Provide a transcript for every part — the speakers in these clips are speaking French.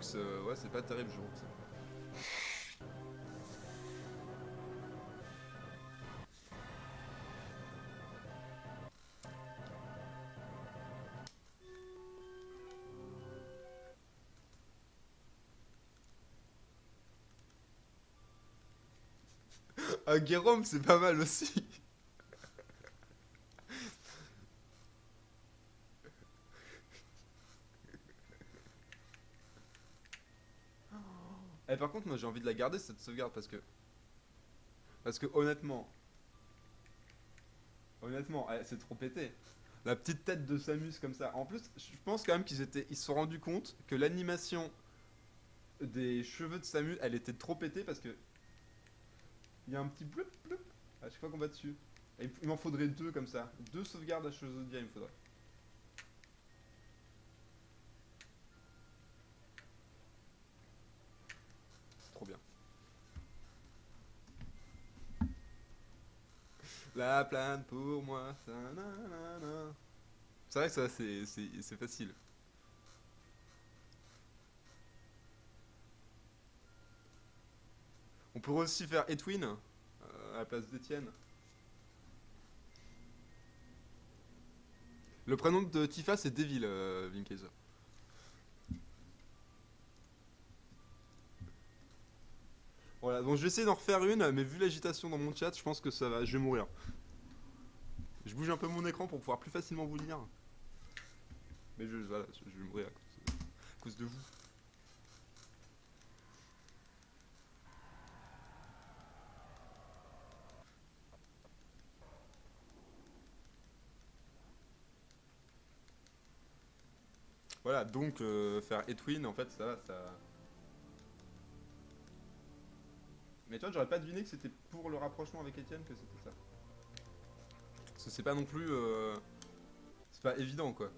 Jurux, ouais, c'est pas terrible, Jurux. Ah, Guérom, c'est pas mal aussi. Eh, par contre, moi j'ai envie de la garder cette sauvegarde parce que. Parce que honnêtement, c'est trop pété. La petite tête de Samus comme ça. En plus, je pense quand même ils se sont rendus compte que l'animation des cheveux de Samus, elle était trop pétée parce que il y a un petit bloup bloup à chaque fois qu'on va dessus. Et il m'en faudrait deux comme ça. Deux sauvegardes à Chozodia, il me faudrait. C'est trop bien. La plane pour moi, ça nanana. C'est vrai que ça, c'est facile. On pourrait aussi faire Etwin à la place d'Etienne. Le prénom de Tifa, c'est Devil, Vinkaiser. Voilà, donc je vais essayer d'en refaire une, mais vu l'agitation dans mon chat, je pense que ça va, je vais mourir. Je bouge un peu mon écran pour pouvoir plus facilement vous lire. Mais voilà, je vais mourir à cause de vous. Voilà, donc faire Etwin, en fait, ça va, ça. Mais toi, j'aurais pas deviné que c'était pour le rapprochement avec Etienne que c'était ça. Parce que c'est pas non plus. C'est pas évident, quoi.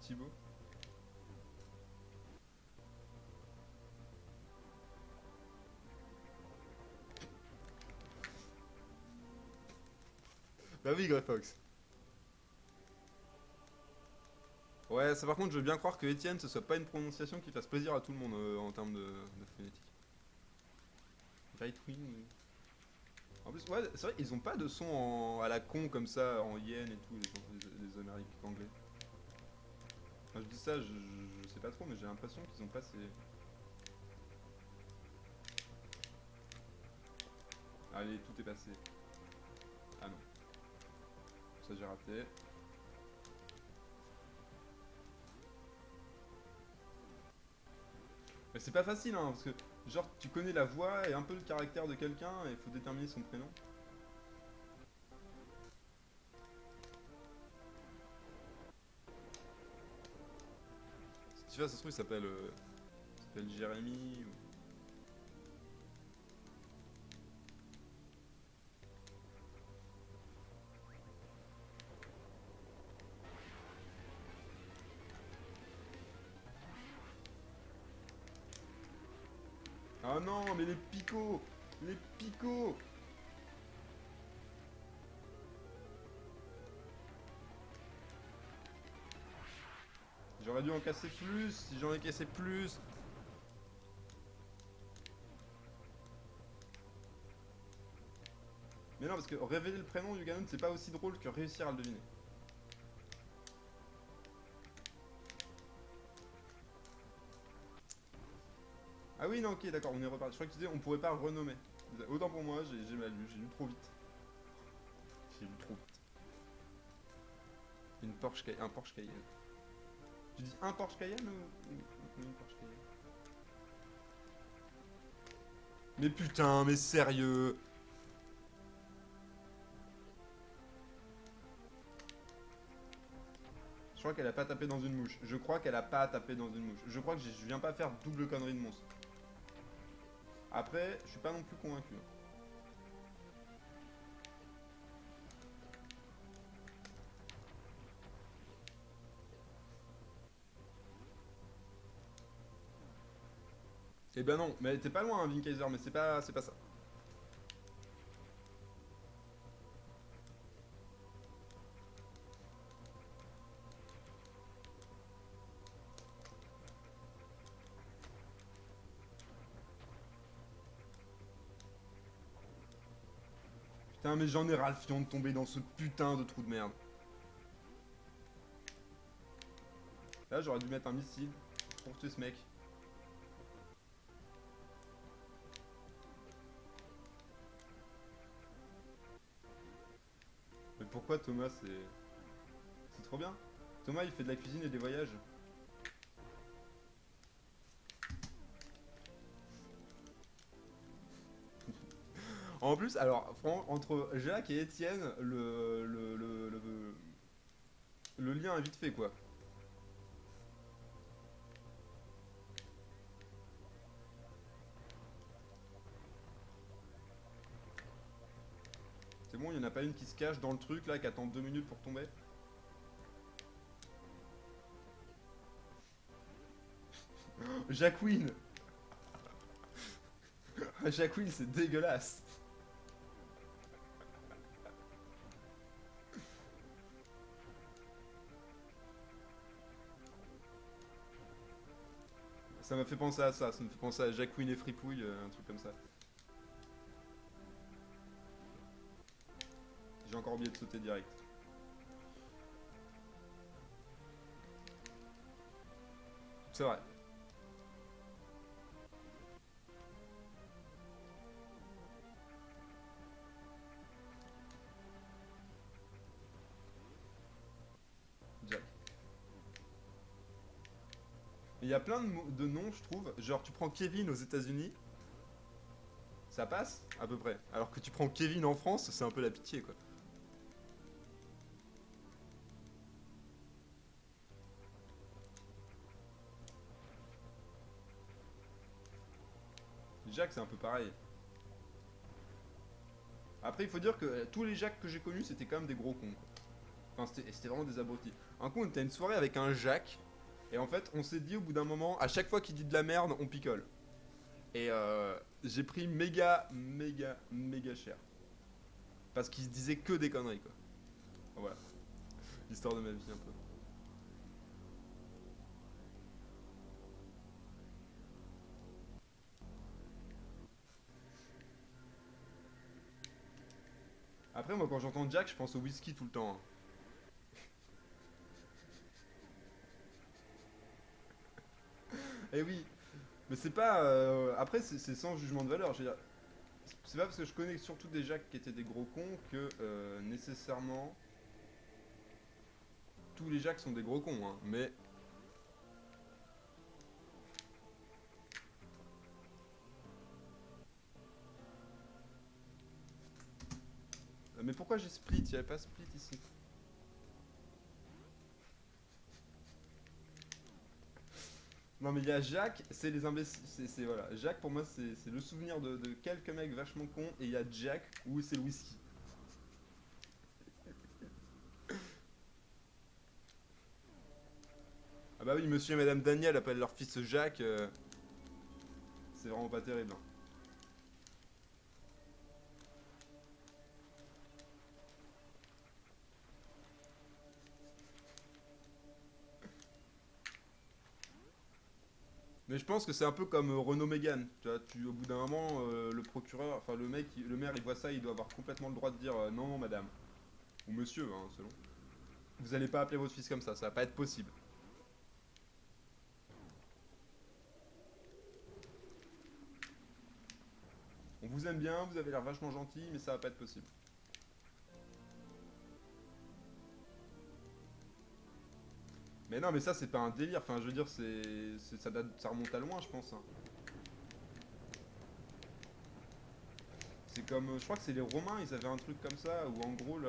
Thibaut. Bah oui, Greyfox. Ouais, ça par contre, je veux bien croire que Etienne, ce soit pas une prononciation qui fasse plaisir à tout le monde en termes de phonétique. Greatwing, oui. En plus, ouais, c'est vrai, ils ont pas de son à la con comme ça, en yen et tout, les Américains anglais. Enfin, je dis ça, je sais pas trop, mais j'ai l'impression qu'ils ont pas ces. Allez, tout est passé. Ah non, ça j'ai raté. Mais c'est pas facile, hein, parce que, genre, tu connais la voix et un peu le caractère de quelqu'un, et il faut déterminer son prénom. Si tu vois, ça se trouve, il s'appelle Jérémy, ou. Ah non, mais les picots. Les picots. J'aurais dû en casser plus, si j'en ai cassé plus. Mais non, parce que révéler le prénom du Ganon, c'est pas aussi drôle que réussir à le deviner. Ah oui, non, ok, d'accord, on est reparti. Je crois que tu disais on pourrait pas renommer. Autant pour moi, j'ai mal lu, j'ai lu trop vite. J'ai lu trop vite. Un Porsche Cayenne. Tu dis un Porsche Cayenne ou une Porsche Cayenne? Mais putain, mais sérieux. Je crois qu'elle a pas tapé dans une mouche. Je crois qu'elle a pas tapé dans une mouche. Je crois que je viens pas faire double connerie de monstre. Après, je suis pas non plus convaincu. Eh ben non, mais t'es pas loin, hein, Vinkaiser, mais c'est pas ça. Putain, mais j'en ai ras le fion de tomber dans ce putain de trou de merde. Là, j'aurais dû mettre un missile pour tuer ce mec. Mais pourquoi Thomas, c'est trop bien. Thomas, il fait de la cuisine et des voyages. En plus, alors, entre Jacques et Étienne, le lien est vite fait, quoi. C'est bon, il n'y en a pas une qui se cache dans le truc, là, qui attend 2 minutes pour tomber. Jacqueline. Jacqueline, c'est dégueulasse. Ça m'a fait penser à ça me fait penser à Jacqueline et Fripouille, un truc comme ça. J'ai encore oublié de sauter direct. C'est vrai. Jack. Il y a plein de noms, je trouve. Genre, tu prends Kevin aux États-Unis, ça passe à peu près. Alors que tu prends Kevin en France, c'est un peu la pitié, quoi. Jacques, c'est un peu pareil. Après, il faut dire que tous les Jacques que j'ai connus, c'était quand même des gros cons, quoi. Enfin, c'était vraiment des abrutis. Un coup, on était à une soirée avec un Jacques, et en fait, on s'est dit au bout d'un moment, à chaque fois qu'il dit de la merde, on picole. Et j'ai pris méga, méga, méga cher. Parce qu'il se disait que des conneries, quoi. Voilà, l'histoire de ma vie, un peu. Après, moi, quand j'entends Jack, je pense au whisky tout le temps, hein. Eh oui, mais c'est pas. Après, c'est sans jugement de valeur. Je veux dire, c'est pas parce que je connais surtout des Jacques qui étaient des gros cons que nécessairement tous les Jacques sont des gros cons, hein. Mais pourquoi j'ai split? Il n'y avait pas split ici. Non, mais il y a Jacques, c'est les imbéciles. Voilà. Jacques, pour moi, c'est le souvenir de quelques mecs vachement cons. Et il y a Jack où c'est le whisky. Ah bah oui, monsieur et madame Daniel appellent leur fils Jacques. C'est vraiment pas terrible, hein. Mais je pense que c'est un peu comme Renault Mégane. Tu vois, au bout d'un moment, le procureur, enfin le maire, il voit ça, il doit avoir complètement le droit de dire non, non, madame. Ou monsieur, hein, selon. Vous allez pas appeler votre fils comme ça va pas être possible. On vous aime bien, vous avez l'air vachement gentil, mais ça va pas être possible. Mais non, mais ça, c'est pas un délire. Enfin, je veux dire, ça remonte à loin, je pense, hein. C'est comme, je crois que c'est les Romains, ils avaient un truc comme ça, où en gros,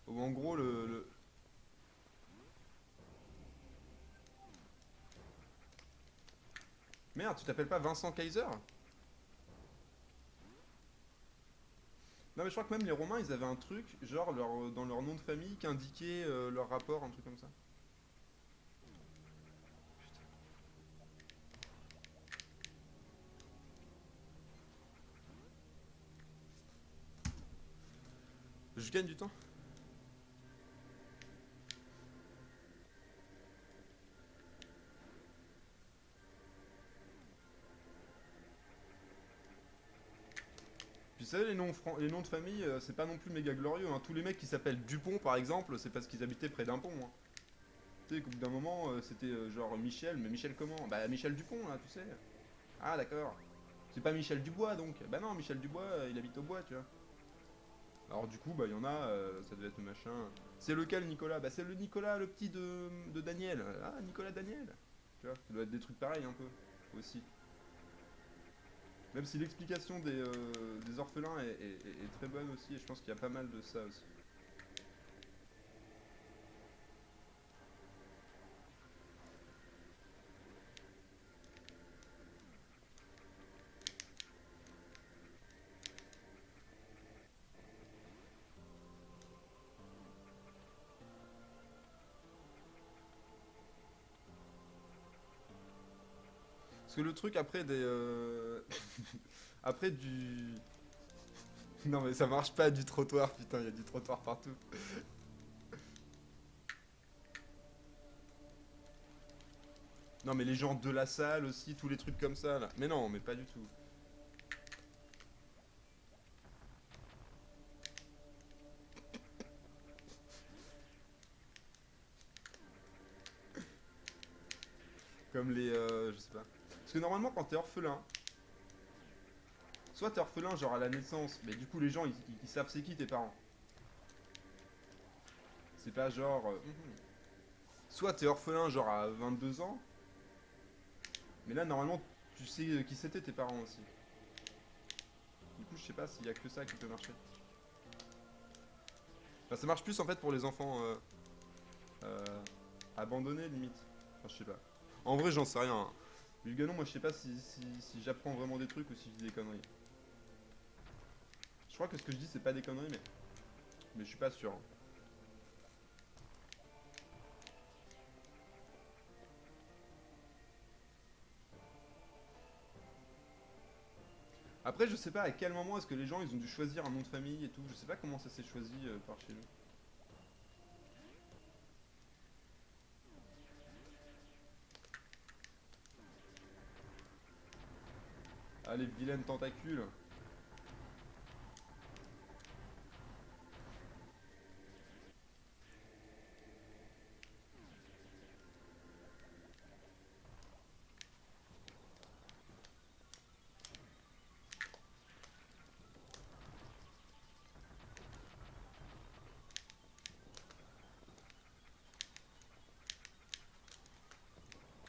où en gros, Merde, tu t'appelles pas Vincent Kaiser? Non, mais je crois que même les Romains, ils avaient un truc, genre dans leur nom de famille, qui indiquait leur rapport, un truc comme ça. Je gagne du temps. Puis vous savez, les noms de famille, c'est pas non plus méga glorieux, hein. Tous les mecs qui s'appellent Dupont, par exemple, c'est parce qu'ils habitaient près d'un pont, hein. Tu sais, qu'au bout d'un moment, c'était genre Michel, mais Michel comment? Bah Michel Dupont, là, tu sais. Ah, d'accord. C'est pas Michel Dubois, donc. Bah non, Michel Dubois, il habite au bois, tu vois. Alors du coup, bah il y en a, ça devait être le machin. C'est lequel Nicolas? Bah c'est le Nicolas, le petit de Daniel. Ah, Nicolas Daniel. Tu vois, ça doit être des trucs pareils un peu, aussi. Même si l'explication des orphelins est très bonne aussi, et je pense qu'il y a pas mal de ça aussi. Parce que le truc après des... après du... Non mais ça marche pas du trottoir, putain, il y a du trottoir partout. Non mais les gens de la salle aussi, tous les trucs comme ça là. Mais non, mais pas du tout. Comme les... je sais pas. Parce que normalement quand t'es orphelin, soit t'es orphelin genre à la naissance, mais du coup les gens ils savent c'est qui tes parents. C'est pas genre... Soit t'es orphelin genre à 22 ans, mais là normalement tu sais qui c'était tes parents aussi. Du coup je sais pas s'il y a que ça qui peut marcher. Enfin, ça marche plus en fait pour les enfants euh, abandonnés limite. Enfin je sais pas. En vrai j'en sais rien, hein. Lugano moi je sais pas si j'apprends vraiment des trucs ou si je dis des conneries. Je crois que ce que je dis c'est pas des conneries mais je suis pas sûr, hein. Après, je sais pas à quel moment est-ce que les gens ils ont dû choisir un nom de famille et tout. Je sais pas comment ça s'est choisi par chez nous. Ah, les vilaines tentacules.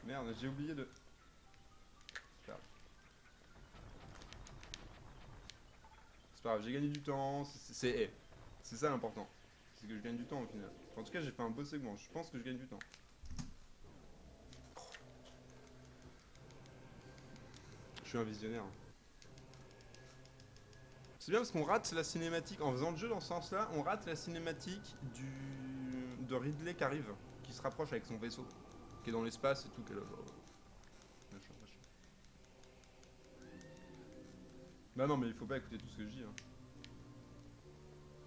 Merde, j'ai oublié de. C'est pas grave, c'est pas grave, j'ai gagné du temps. C'est ça l'important. C'est que je gagne du temps au final. En tout cas, j'ai fait un beau segment. Je pense que je gagne du temps. Je suis un visionnaire, hein. C'est bien parce qu'on rate la cinématique. En faisant le jeu dans ce sens-là, on rate la cinématique de Ridley qui arrive, qui se rapproche avec son vaisseau, qui est dans l'espace et tout. Qui est là, genre, machin, machin. Bah non, mais il faut pas écouter tout ce que je dis, hein.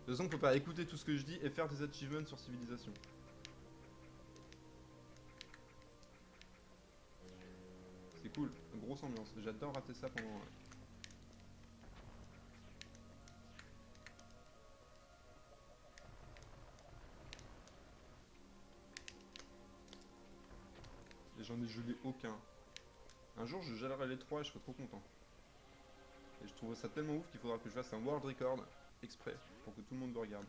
De toute façon, on peut pas écouter tout ce que je dis et faire des achievements sur civilisation. C'est cool, grosse ambiance. J'adore rater ça pendant. Et j'en ai gelé aucun. Un jour, je gèlerai les trois et je serai trop content. Et je trouverais ça tellement ouf qu'il faudra que je fasse un world record exprès pour que tout le monde le regarde.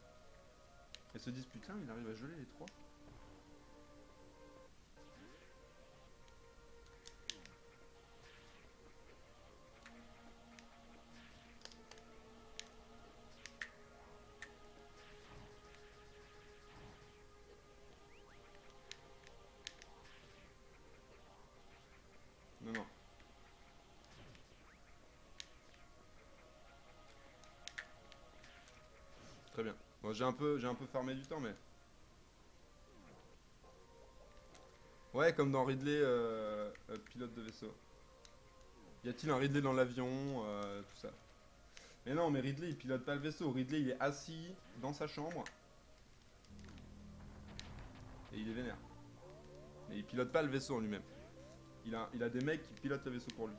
Et se dise putain, il arrive à geler les trois. Non, non, très bien. Bon, j'ai un peu farmé du temps, mais. Ouais, comme dans Ridley, pilote de vaisseau. Y a-t-il un Ridley dans l'avion, tout ça. Mais non, mais Ridley il pilote pas le vaisseau. Ridley il est assis dans sa chambre. Et il est vénère. Mais il pilote pas le vaisseau en lui-même. Il a des mecs qui pilotent le vaisseau pour lui.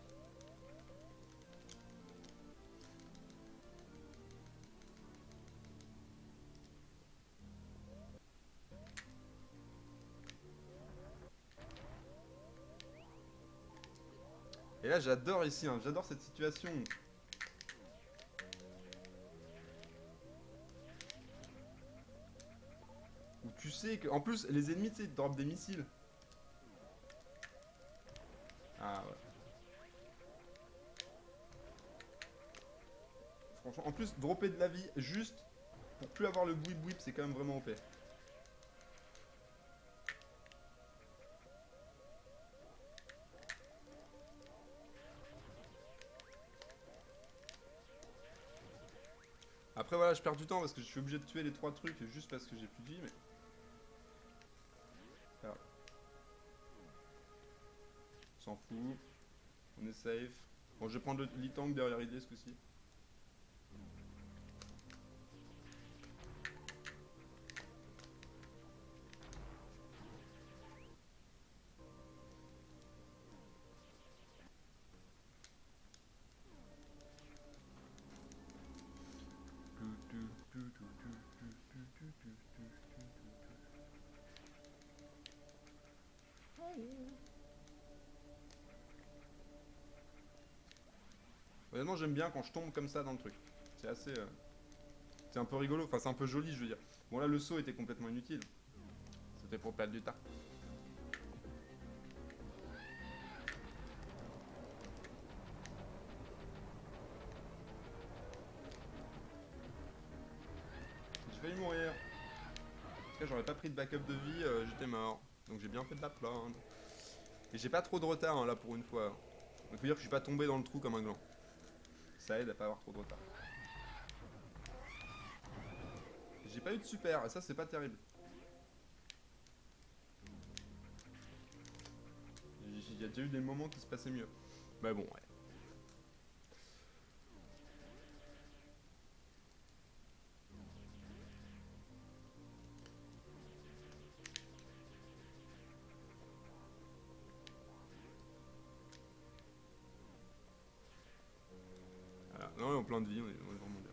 Et là j'adore ici, hein, j'adore cette situation. Où tu sais que. En plus, les ennemis, tu sais, ils drop des missiles. Ah ouais. Franchement, en plus, dropper de la vie juste pour plus avoir le bouip bouip, c'est quand même vraiment OP. Après voilà, je perds du temps parce que je suis obligé de tuer les 3 trucs juste parce que j'ai plus de vie, mais. Voilà. On s'en fout. On est safe. Bon, je vais prendre le Lee-Tank derrière idée ce coup-ci. Honnêtement, j'aime bien quand je tombe comme ça dans le truc. C'est assez. C'est un peu rigolo, enfin c'est un peu joli, je veux dire. Bon là, le saut était complètement inutile. C'était pour perdre du temps. J'ai failli mourir. Parce que j'aurais pas pris de backup de vie, j'étais mort. Donc j'ai bien fait de la plaindre. Et j'ai pas trop de retard hein, là pour une fois. Donc faut dire que je suis pas tombé dans le trou comme un gland. Ça aide à pas avoir trop de retard. J'ai pas eu de super, et ça c'est pas terrible. Il y a déjà eu des moments qui se passaient mieux. Mais bon, ouais. Voilà. Non, on est en plein de vie, on est vraiment bien.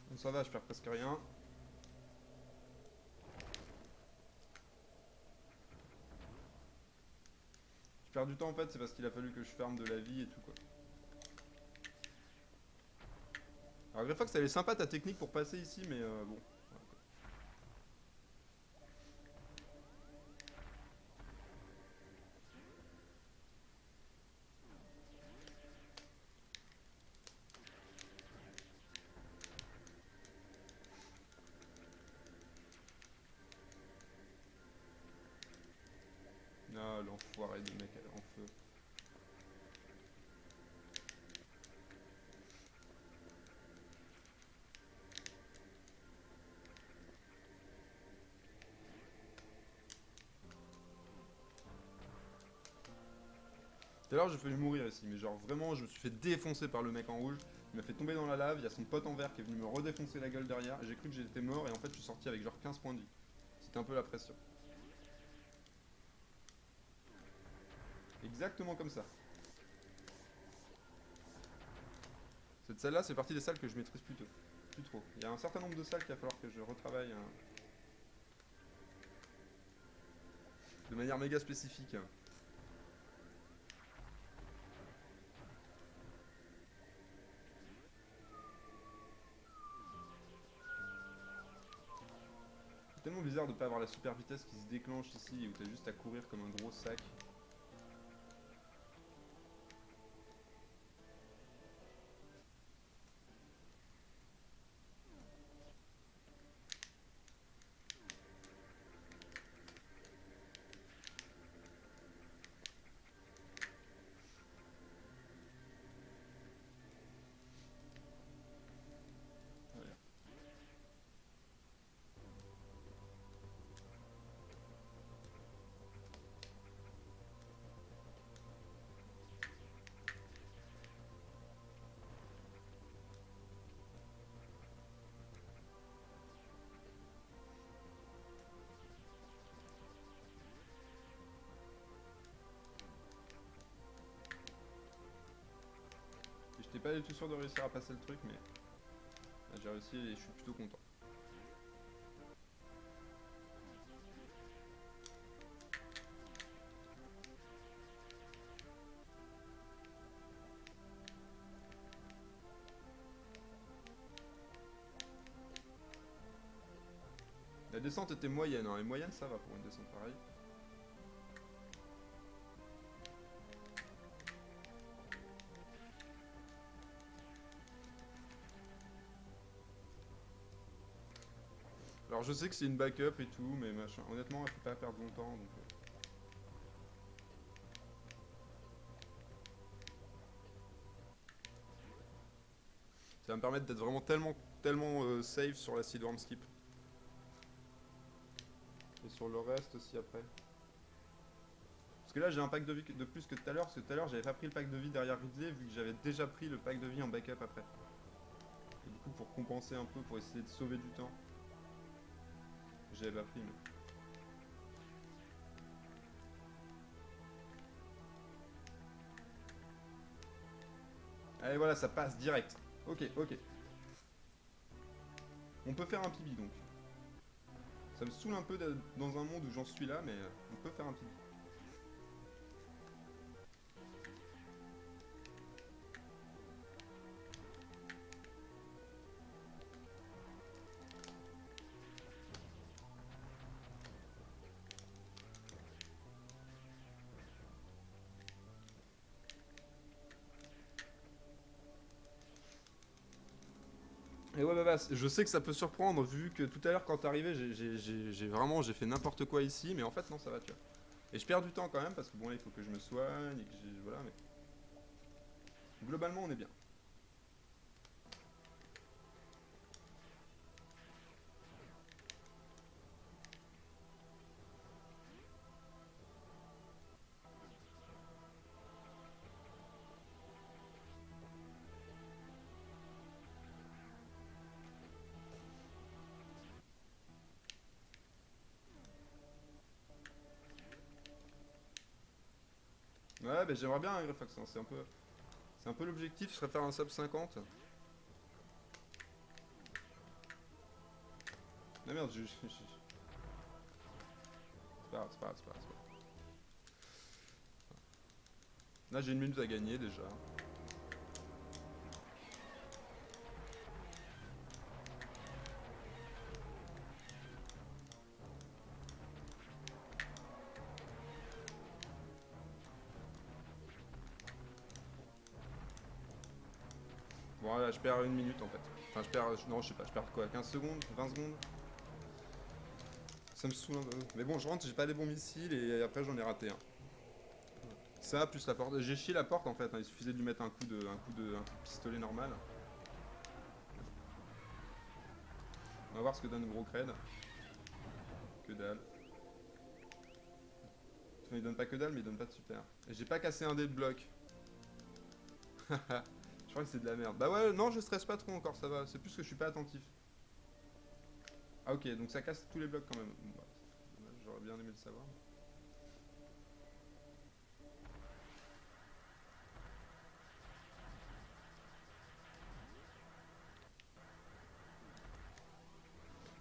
Bon, ça va, je perds presque rien. Je perds du temps en fait, c'est parce qu'il a fallu que je ferme de la vie et tout quoi. Alors Greyfox, elle est sympa ta technique pour passer ici, mais bon. Voilà, quoi. Ah, l'enfoiré de mec en feu. Tout à l'heure, j'ai failli mourir ici, mais genre vraiment, je me suis fait défoncer par le mec en rouge. Il m'a fait tomber dans la lave, il y a son pote en vert qui est venu me redéfoncer la gueule derrière. J'ai cru que j'étais mort et en fait, je suis sorti avec genre 15 points de vie. C'était un peu la pression. Exactement comme ça. Cette salle-là, c'est partie des salles que je maîtrise plutôt. Plus trop. Il y a un certain nombre de salles qu'il va falloir que je retravaille hein, de manière méga spécifique. bizarre de pas avoir la super vitesse qui se déclenche ici, où t'as juste à courir comme un gros sac. Voilà. Et j'étais pas du tout sûr de réussir à passer le truc, mais là, j'ai réussi et je suis plutôt content. La descente était moyenne, hein, et moyenne ça va pour une descente pareille. Alors je sais que c'est une backup et tout, mais machin. Honnêtement, elle faut pas perdre longtemps, donc... Ça va me permettre d'être vraiment tellement safe sur la Seedworm Skip. Et sur le reste aussi après. Parce que là j'ai un pack de vie de plus que tout à l'heure, parce que tout à l'heure j'avais pas pris le pack de vie derrière Ridley, vu que j'avais déjà pris le pack de vie en backup après. Et du coup pour compenser un peu, pour essayer de sauver du temps, j'avais pas pris mais... Allez voilà, ça passe direct. Ok, ok. On peut faire un pibi donc. Ça me saoule un peu d'être dans un monde où j'en suis là, mais on peut faire un pibi. Et ouais, bah, je sais que ça peut surprendre, vu que tout à l'heure, quand t'es arrivé, j'ai fait n'importe quoi ici, mais en fait, non, ça va, tu vois. Et je perds du temps quand même, parce que bon, là, il faut que je me soigne, et que j'ai... Voilà, mais... Globalement, on est bien. Ouais, bah j'aimerais bien un Greyfox, hein, c'est un peu l'objectif, ce serait faire un sub 50. Ah merde, c'est pas grave, c'est pas grave, c'est pas grave, c'est pas grave. Là, j'ai une minute à gagner, déjà. Bon, là, je perds une minute, en fait. Enfin, je perds... Non, je sais pas, je perds quoi, 15 secondes, 20 secondes? Ça me saoule un peu. Mais bon, je rentre, j'ai pas les bons missiles, et après, j'en ai raté un. Ça, plus la porte. J'ai chié la porte en fait, hein. Il suffisait de lui mettre un coup de pistolet normal. On va voir ce que donne le gros cred. Que dalle. Enfin, il donne pas que dalle, mais il donne pas de super. Et j'ai pas cassé un dé de bloc. Je crois que c'est de la merde. Bah ouais, non, je stresse pas trop encore, ça va. C'est plus que je suis pas attentif. Ah ok, donc ça casse tous les blocs quand même. Bon, bah, j'aurais bien aimé le savoir.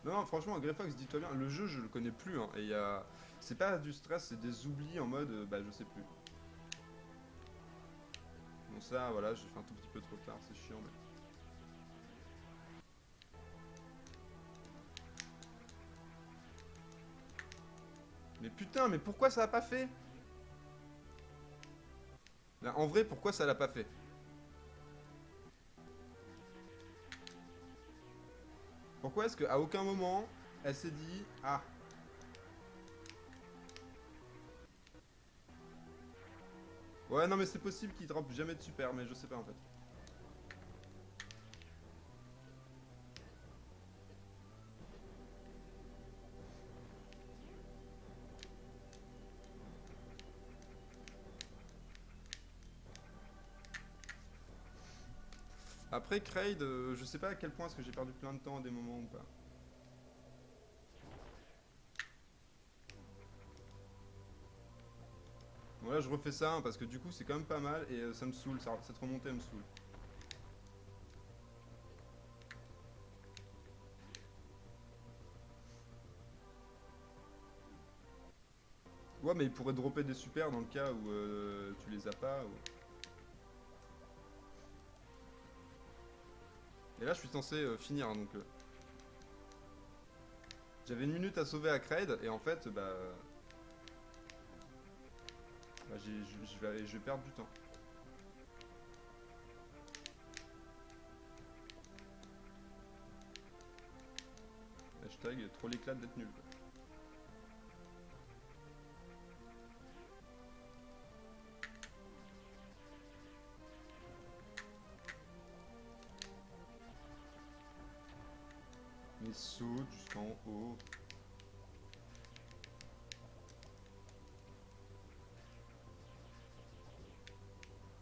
Non, non, franchement, Greyfox, dis-toi bien, le jeu, je le connais plus. Hein, et c'est pas du stress, c'est des oublis en mode, bah je sais plus. Bon ça, voilà, j'ai fait un tout petit peu trop tard, c'est chiant, mais... Mais putain, mais pourquoi ça l'a pas fait? Là, en vrai, pourquoi ça l'a pas fait? Pourquoi est-ce qu'à aucun moment, elle s'est dit... Ah, ouais, non, mais c'est possible qu'il drop jamais de super, mais je sais pas en fait. Après, Kraid, je sais pas à quel point est-ce que j'ai perdu plein de temps à des moments ou pas. Bon, là, je refais ça, hein, parce que du coup, c'est quand même pas mal, et ça me saoule, cette remontée, elle me saoule. Ouais, mais il pourrait dropper des super dans le cas où tu les as pas. Et là, je suis censé finir, hein, donc... J'avais une minute à sauver à Kraid, et en fait, je vais perdre du temps. Hashtag trop l'éclat d'être nul, quoi. Mais saute jusqu'en haut.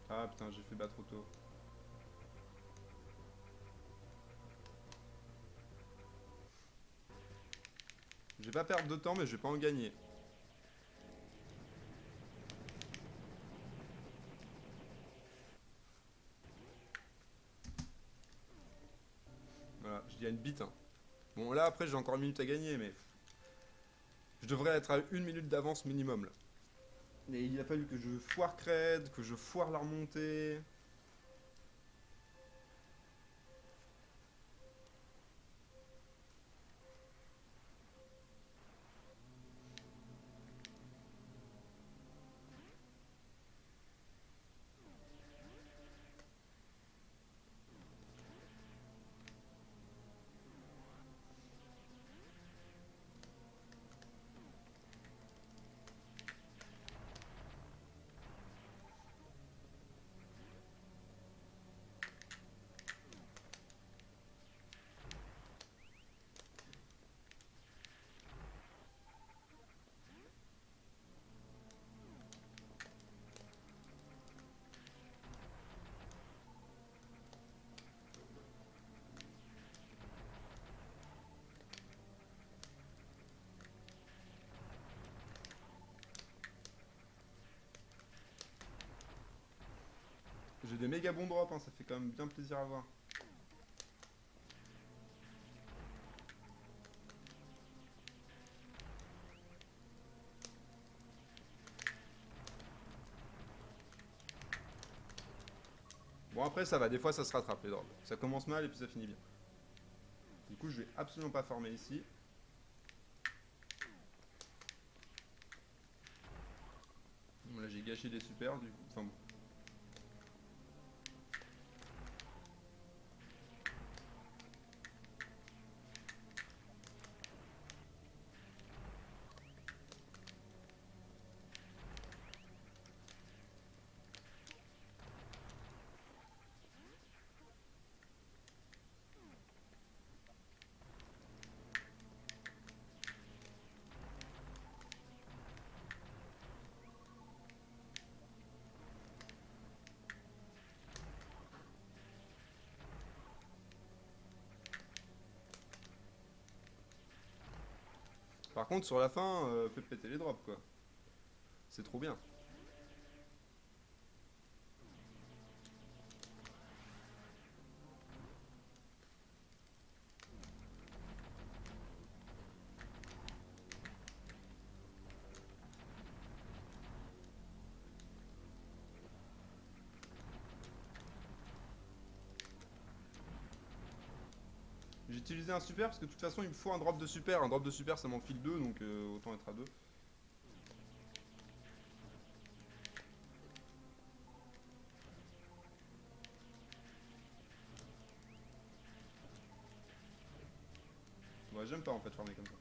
Ah putain, j'ai fait battre trop tôt. Je vais pas perdre de temps, mais je vais pas en gagner. Voilà, je gagne bite. Hein. Bon, là, après, j'ai encore une minute à gagner, mais... Je devrais être à une minute d'avance minimum, là. Et il a fallu que je foire Cred, que je foire la remontée. J'ai des méga bons drops, hein, ça fait quand même bien plaisir à voir. Bon, après, ça va, des fois, ça se rattrape, les drops. Ça commence mal et puis ça finit bien. Du coup, je vais absolument pas farmer ici. Bon, là, j'ai gâché des super, du coup. Enfin bon. Par contre, sur la fin, faites péter les drops, quoi. C'est trop bien. J'ai utilisé un super parce que de toute façon, il me faut un drop de super. Un drop de super, ça m'en file deux, donc autant être à deux. j'aime pas en fait farmer comme ça.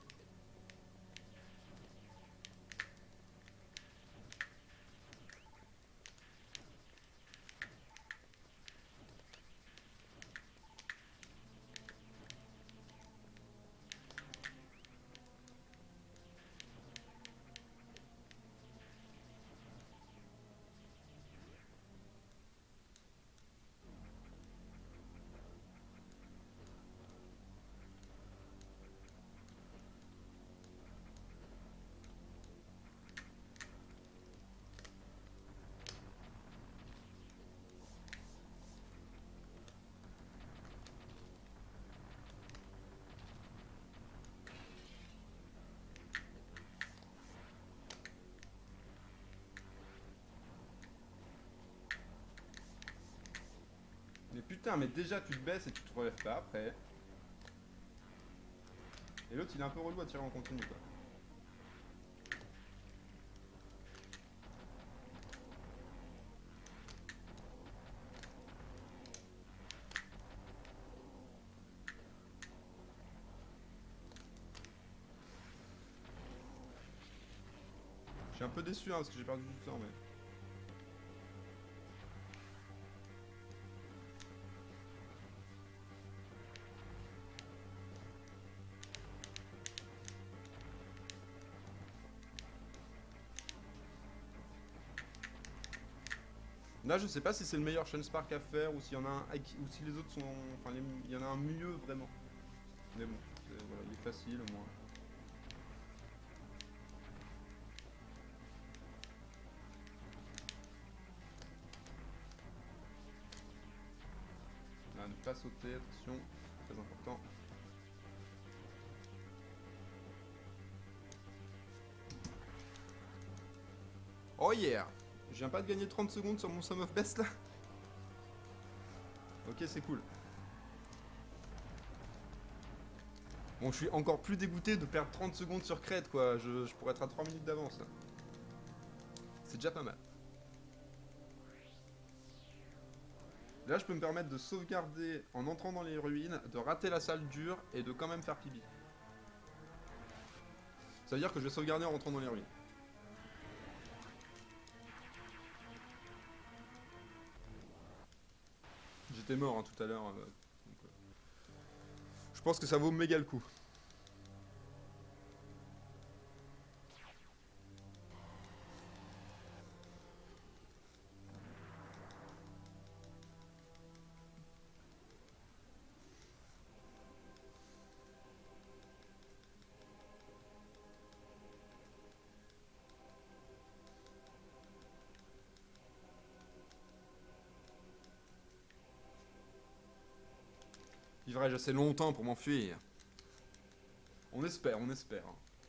Mais putain, mais déjà tu te baisses et tu te relèves pas après. Et l'autre il est un peu relou à tirer en continu quoi. Je suis un peu déçu hein, parce que j'ai perdu du temps mais... Là je sais pas si c'est le meilleur Shen Spark à faire ou s'il y en a un ou si les autres sont... Enfin il y en a un mieux vraiment. Mais bon, voilà, il est facile au moins. Ah, ne pas sauter, attention, très important. Oh yeah! Je viens pas de gagner 30 secondes sur mon Sum of Best là? Ok, c'est cool. Bon, je suis encore plus dégoûté de perdre 30 secondes sur Crête quoi. Je pourrais être à 3 minutes d'avance là. C'est déjà pas mal. Là, je peux me permettre de sauvegarder en entrant dans les ruines, de rater la salle dure et de quand même faire pipi. Ça veut dire que je vais sauvegarder en rentrant dans les ruines. J'étais mort hein, tout à l'heure. Je pense que ça vaut méga le coup. Vivrai-je assez longtemps pour m'enfuir? On espère, on espère.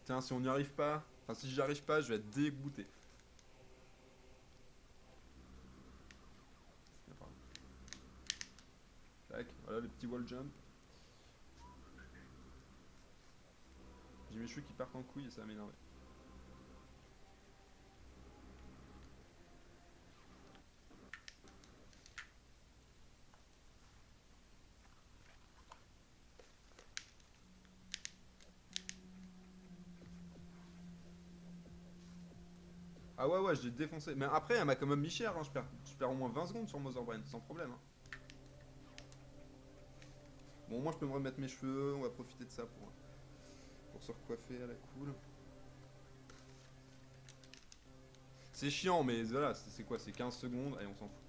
Tiens, si on n'y arrive pas, enfin si j'y arrive pas, je vais être dégoûté. Tac, voilà le petit wall jump. J'ai mes cheveux qui partent en couille et ça va m'énerver. Ah ouais, ouais, je l'ai défoncé. Mais après, elle m'a quand même mis cher. Hein. Je perds au moins 20 secondes sur Motherbrain, sans problème. Hein. Bon, moi, je peux me remettre mes cheveux. On va profiter de ça pour se recoiffer à la cool. C'est chiant, mais voilà, c'est quoi? C'est 15 secondes. Allez, on s'en fout.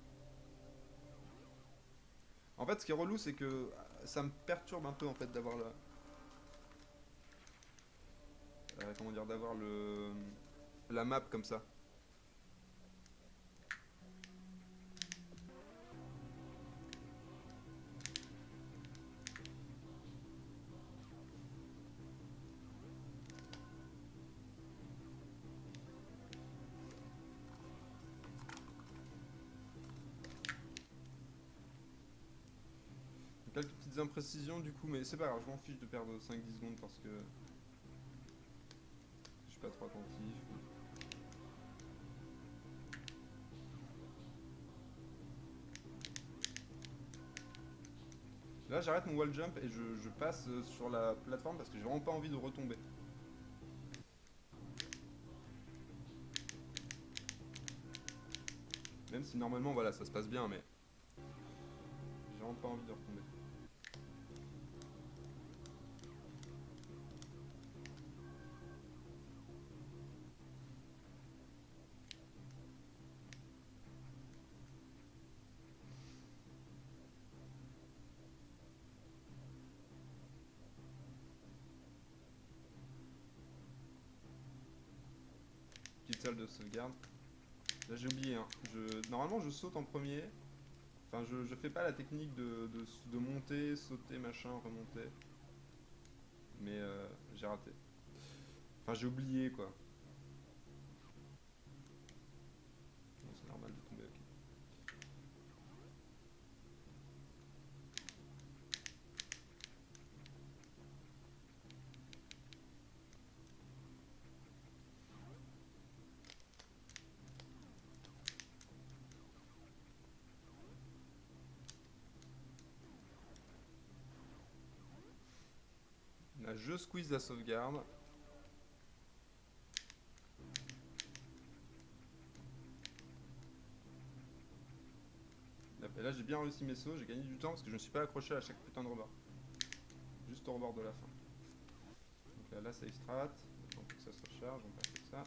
En fait, ce qui est relou, c'est que ça me perturbe un peu, en fait, d'avoir la... comment dire? D'avoir la map comme ça. Quelques petites imprécisions du coup, mais c'est pas grave, je m'en fiche de perdre 5-10 secondes parce que je suis pas trop attentif. Là, j'arrête mon wall jump et je passe sur la plateforme parce que j'ai vraiment pas envie de retomber. Même si normalement, voilà, ça se passe bien, mais j'ai vraiment pas envie de retomber. Petite salle de sauvegarde. Là, j'ai oublié, hein. Normalement, je saute en premier. Enfin, je fais pas la technique de monter, sauter, machin, remonter. Mais j'ai raté. Enfin, j'ai oublié, quoi. Bon, c'est normal de tomber, ok. Là, je squeeze la sauvegarde. Et là, j'ai bien réussi mes sauts, j'ai gagné du temps parce que je ne me suis pas accroché à chaque putain de rebord. Juste au rebord de la fin. Donc là, save strat. Maintenant que ça se recharge, on passe comme ça.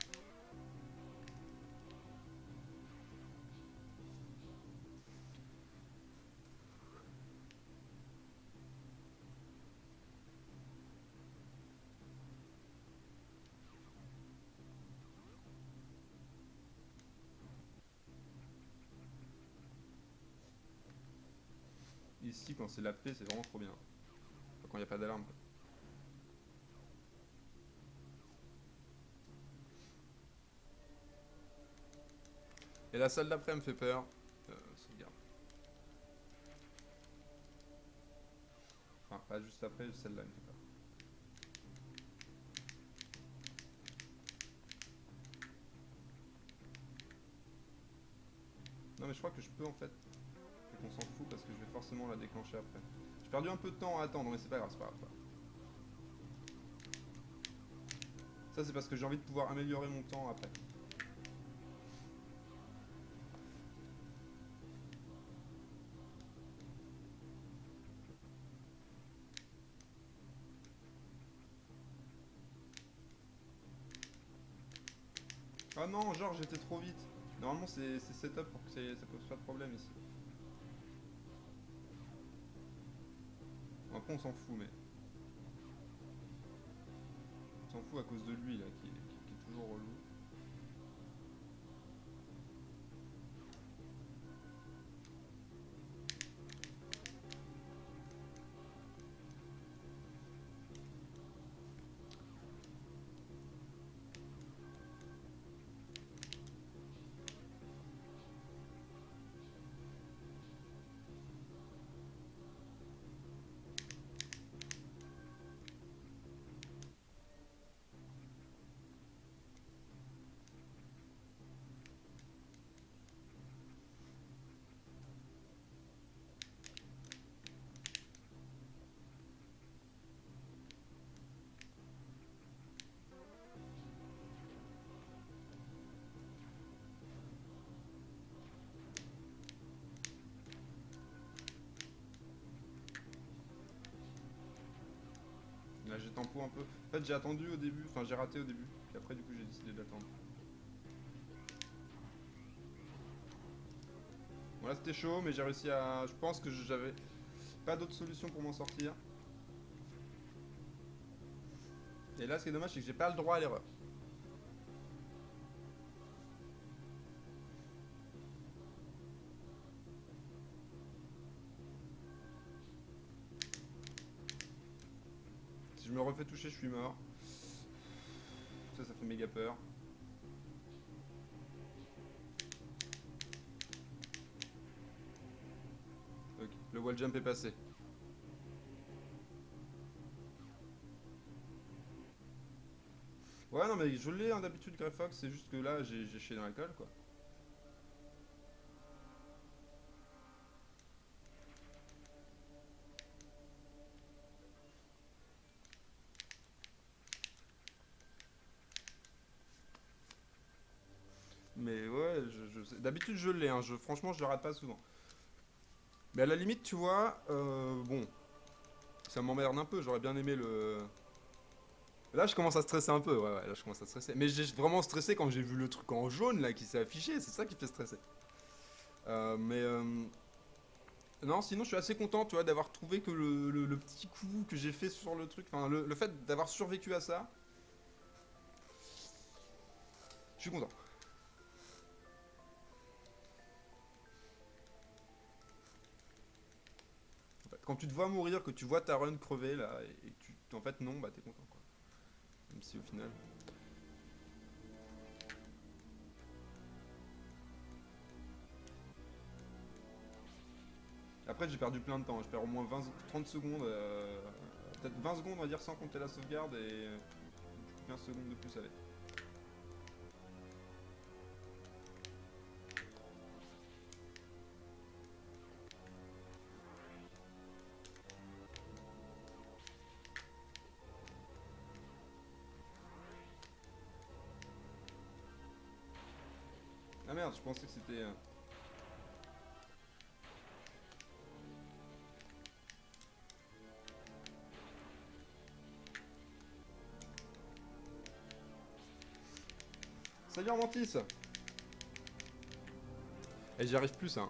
Ici, quand c'est la paix, c'est vraiment trop bien. Enfin, quand il n'y a pas d'alarme. Et la salle d'après me fait peur. Sauvegarde. Enfin, pas juste après, celle-là me fait peur. Non mais je crois que je peux en fait. Et qu'on s'en fout parce que je vais forcément la déclencher après. J'ai perdu un peu de temps à attendre, mais c'est pas grave, c'est pas grave. Ça c'est parce que j'ai envie de pouvoir améliorer mon temps après. Ah non, genre j'étais trop vite. Normalement c'est setup pour que ça pose pas de problème ici. Après on s'en fout mais... On s'en fout à cause de lui là qui est toujours relou. Là j'ai tempo un peu. En fait j'ai attendu au début, enfin j'ai raté au début. Puis après du coup j'ai décidé d'attendre. Bon là c'était chaud mais j'ai réussi à... Je pense que j'avais pas d'autre solution pour m'en sortir. Et là ce qui est dommage c'est que j'ai pas le droit à l'erreur. Si je me refais toucher je suis mort. Ça fait méga peur. Ok, le wall jump est passé. Ouais non mais je l'ai hein, d'habitude Grey Fox, c'est juste que là j'ai chié dans la colle quoi. Mais ouais, d'habitude je l'ai, hein. Franchement, je le rate pas souvent. Mais à la limite, tu vois, bon, ça m'emmerde un peu. J'aurais bien aimé le. Là, je commence à stresser un peu. Ouais, ouais, là, je commence à stresser. Mais j'ai vraiment stressé quand j'ai vu le truc en jaune là qui s'est affiché. C'est ça qui fait stresser. Mais non, sinon, je suis assez content, tu vois, d'avoir trouvé que le petit coup que j'ai fait sur le truc, enfin, le fait d'avoir survécu à ça, je suis content. En fait, quand tu te vois mourir, que tu vois ta run crever là, et que tu, en fait, non, bah t'es content quoi. Même si au final. Après, j'ai perdu plein de temps. Je perds au moins 20, 30 secondes, peut-être 20 secondes, on va dire, sans compter la sauvegarde, et 15 secondes de plus avec. Ah merde, je pensais que c'était. Salut Armantis. Et j'y arrive plus, ça.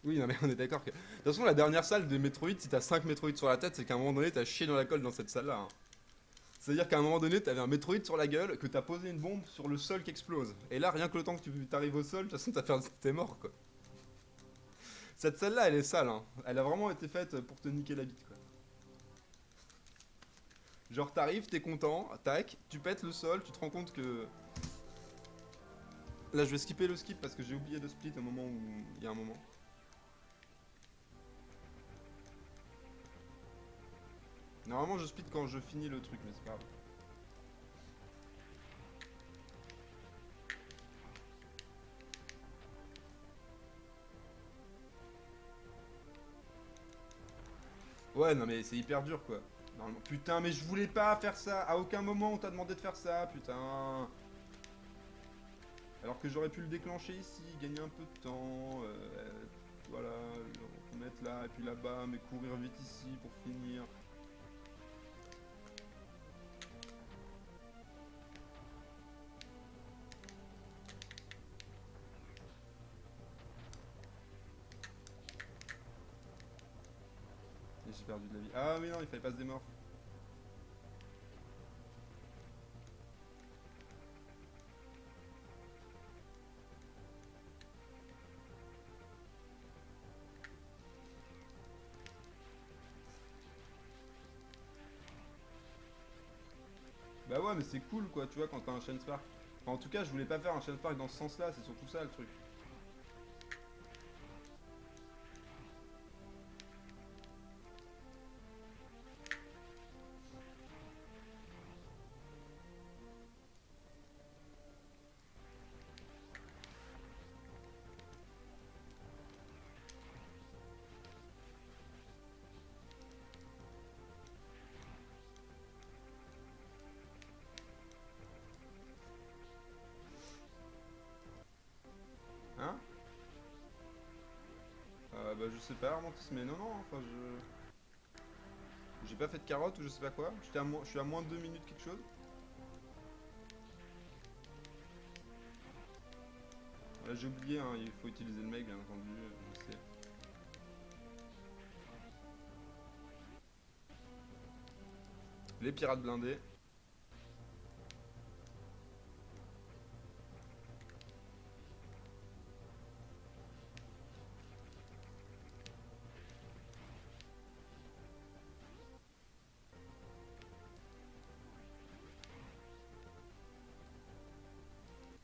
Oui, non mais on est d'accord que. De toute façon, la dernière salle de Metroid, si t'as 5 Metroid sur la tête, c'est qu'à un moment donné, t'as chié dans la colle dans cette salle-là, hein. C'est-à-dire qu'à un moment donné, t'avais un Metroid sur la gueule, que t'as posé une bombe sur le sol qui explose. Et là, rien que le temps que tu t'arrives au sol, de toute façon, t'es mort, quoi. Cette salle-là, elle est sale, hein. Elle a vraiment été faite pour te niquer la bite, quoi. Genre, t'arrives, t'es content, tac, tu pètes le sol, tu te rends compte que. Là, je vais skipper le skip parce que j'ai oublié de split au moment où. Il y a un moment. Normalement, je split quand je finis le truc, mais c'est pas grave. Ouais, non, mais c'est hyper dur, quoi. Normalement. Putain, mais je voulais pas faire ça. À aucun moment on t'a demandé de faire ça, putain. Alors que j'aurais pu le déclencher ici, gagner un peu de temps. Voilà, le mettre là, et puis là-bas, mais courir vite ici pour finir. Et j'ai perdu de la vie. Ah, mais non, il fallait pas se démordre. Bah ouais, mais c'est cool, quoi, tu vois, quand t'as un Chain Spark. Enfin, en tout cas, je voulais pas faire un Chain Spark dans ce sens-là, c'est surtout ça le truc. Hein? Bah je sais pas, Armantis, mais non, non, enfin je. J'ai pas fait de carotte ou je sais pas quoi. Je suis à moins de 2 minutes quelque chose. Là j'ai oublié, hein, il faut utiliser le mec bien entendu, je sais. Les pirates blindés.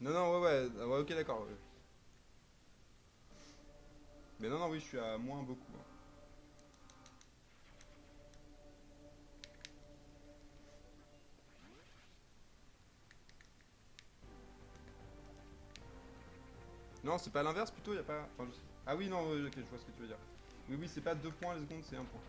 Non, non, ouais, ouais, ouais, ok, d'accord. Ouais. Mais non, non, oui, je suis à moins beaucoup, hein. Non, c'est pas l'inverse plutôt, y a pas. Enfin, ah oui, non, ok, je vois ce que tu veux dire. Oui, oui, c'est pas 2 points les secondes, c'est 1 point.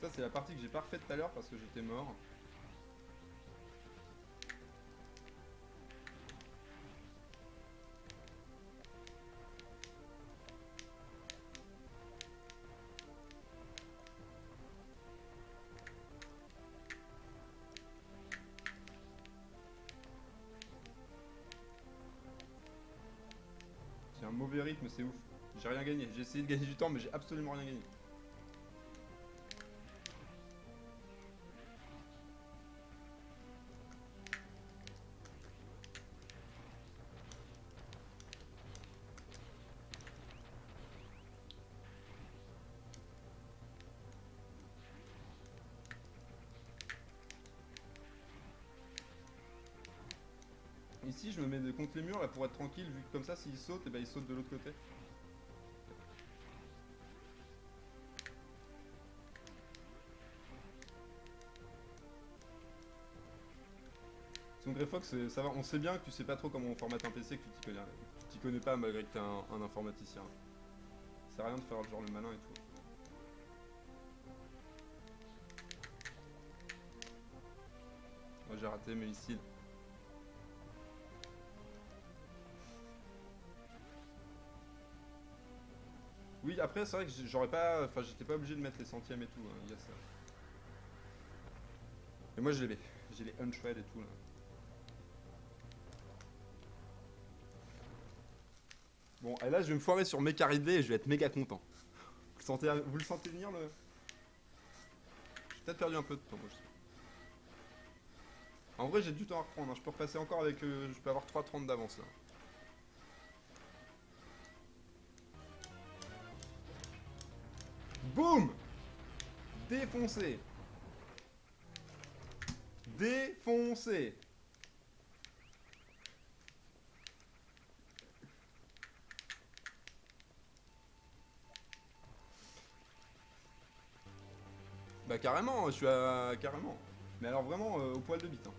Ça, c'est la partie que j'ai pas refaite tout à l'heure parce que j'étais mort. J'ai un mauvais rythme, c'est ouf. J'ai rien gagné. J'ai essayé de gagner du temps, mais j'ai absolument rien gagné. Ici, je me mets contre les murs là pour être tranquille, vu que comme ça, s'il saute, et ben il saute de l'autre côté. Son Greyfox, ça va, on sait bien que tu sais pas trop comment on formate un PC, que tu t'y connais pas malgré que t'es un informaticien. Ça sert à rien de faire genre le malin et tout. Moi j'ai raté mes missiles. Oui, après c'est vrai que j'aurais pas, enfin j'étais pas obligé de mettre les centièmes et tout, hein, il y a ça. Et moi j'ai les unshred et tout là. Bon, et là je vais me foirer sur Mécaridé et je vais être méga content. Vous le sentez venir le... J'ai peut-être perdu un peu de temps, moi je sais. En vrai j'ai du temps à reprendre, hein. Je peux repasser encore avec... je peux avoir 3,30 d'avance là. Boum! Défoncé! Défoncé! Bah carrément, je suis à... carrément. Mais alors vraiment au poil de bite. Hein.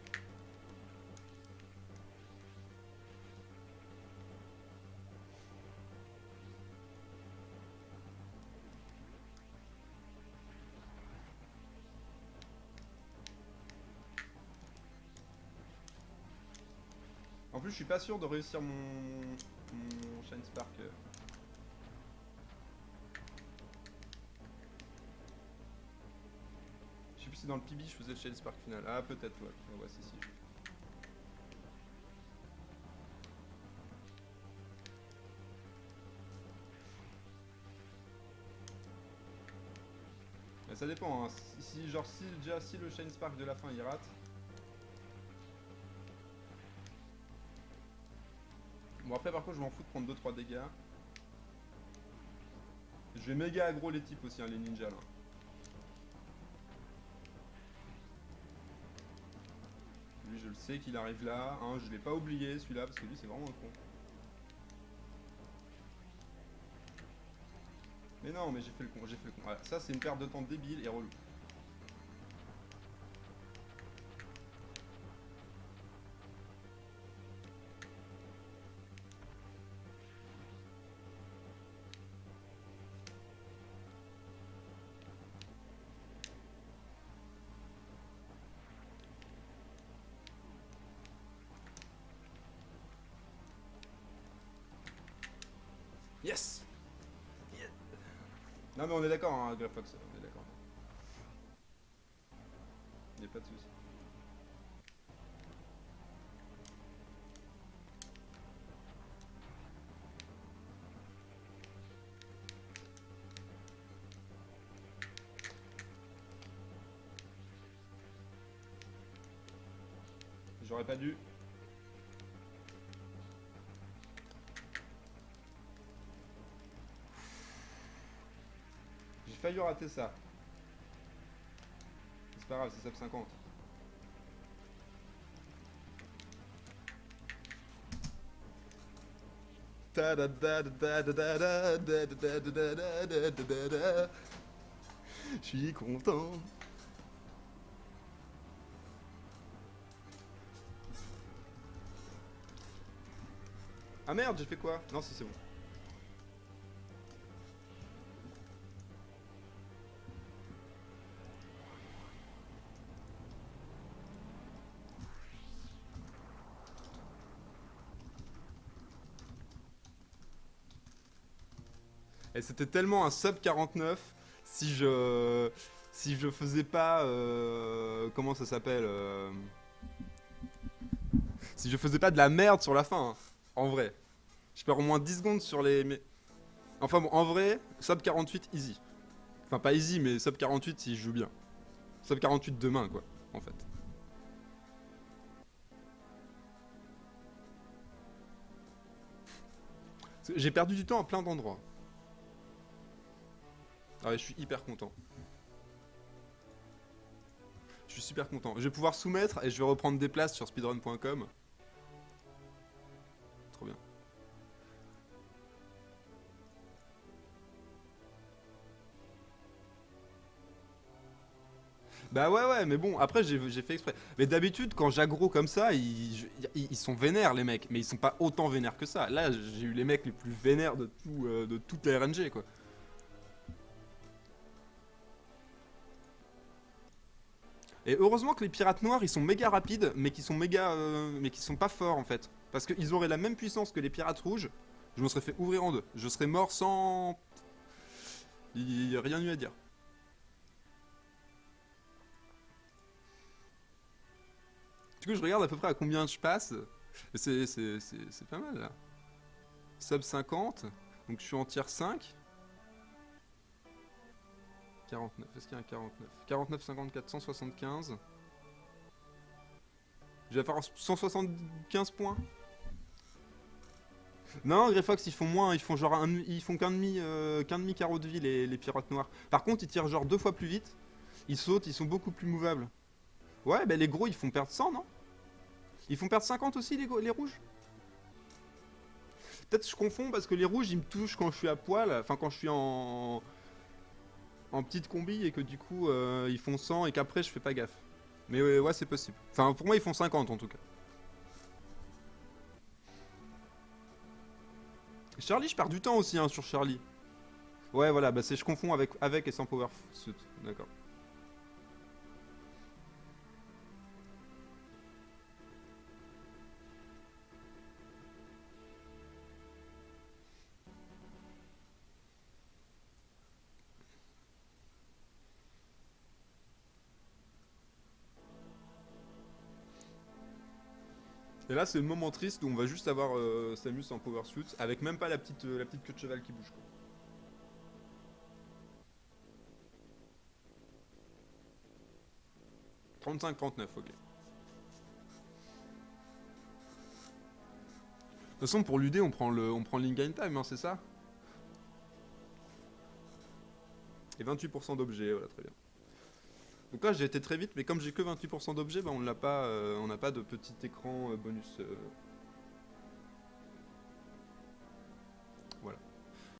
En plus je suis pas sûr de réussir mon Shine Spark. Je sais plus si dans le PB je faisais le Shine Spark final. Ah peut-être ouais. Ouais si. Mais ça dépend, hein. Si le Shine Spark de la fin il rate. Bon après par contre je m'en fous de prendre 2-3 dégâts. Je vais méga aggro les types aussi, hein, les ninjas là. Lui je le sais qu'il arrive là, hein, je l'ai pas oublié celui-là parce que lui c'est vraiment un con. Mais non mais j'ai fait le con. Voilà, ça c'est une perte de temps débile et relou. Yes! Yeah. Non mais on est d'accord, hein, Greyfox, on est d'accord. Y'a pas de soucis. J'aurais pas dû. J'ai failli rater ça. C'est pas grave, c'est sub 50. Je suis content. Ah merde, j'ai fait quoi? Non, si c'est bon. Et c'était tellement un sub 49 si je si je faisais pas comment ça s'appelle si je faisais pas de la merde sur la fin, hein, en vrai. Je perds au moins 10 secondes sur les enfin bon, en vrai, sub 48 easy. Enfin pas easy mais sub 48 si je joue bien. Sub 48 demain quoi, en fait. J'ai perdu du temps à plein d'endroits. Ah ouais, je suis hyper content. Je suis super content. Je vais pouvoir soumettre et je vais reprendre des places sur speedrun.com. Trop bien. Bah ouais ouais mais bon après j'ai fait exprès. Mais d'habitude quand j'aggro comme ça ils sont vénères les mecs. Mais ils sont pas autant vénères que ça. Là j'ai eu les mecs les plus vénères de toute la RNG quoi. Et heureusement que les pirates noirs ils sont méga rapides mais qui sont méga mais qui sont pas forts en fait. Parce qu'ils auraient la même puissance que les pirates rouges. Je me serais fait ouvrir en deux. Je serais mort sans... Il y a rien eu à dire. Du coup je regarde à peu près à combien je passe. C'est pas mal là. Sub 50. Donc je suis en tier 5. 49. Est-ce qu'il y a un 49 49, 54, 175. Je vais faire 175 points. Non, Greyfox, ils font moins. Ils font genre ils font qu'un demi carreau de vie, les pirates noirs. Par contre, ils tirent genre 2 fois plus vite. Ils sautent, ils sont beaucoup plus mouvables. Ouais, bah les gros, ils font perdre 100, non? Ils font perdre 50 aussi, les rouges? Peut-être je confonds parce que les rouges, ils me touchent quand je suis à poil. Enfin, quand je suis en petite combi et que du coup, ils font 100 et qu'après, je fais pas gaffe. Mais ouais, c'est possible. Enfin, pour moi, ils font 50 en tout cas. Charlie, je perds du temps aussi hein, sur Charlie. Ouais, voilà, bah je confonds avec et sans power suit. D'accord. Et là, c'est le moment triste où on va juste avoir Samus en power suit avec même pas la petite queue de cheval qui bouge. Quoi. 35-39, ok. De toute façon, pour l'UD, on prend l'in-game time, hein, c'est ça? Et 28% d'objets, voilà, très bien. Donc là, j'ai été très vite, mais comme j'ai que 28% d'objets, bah, on n'a pas de petit écran bonus.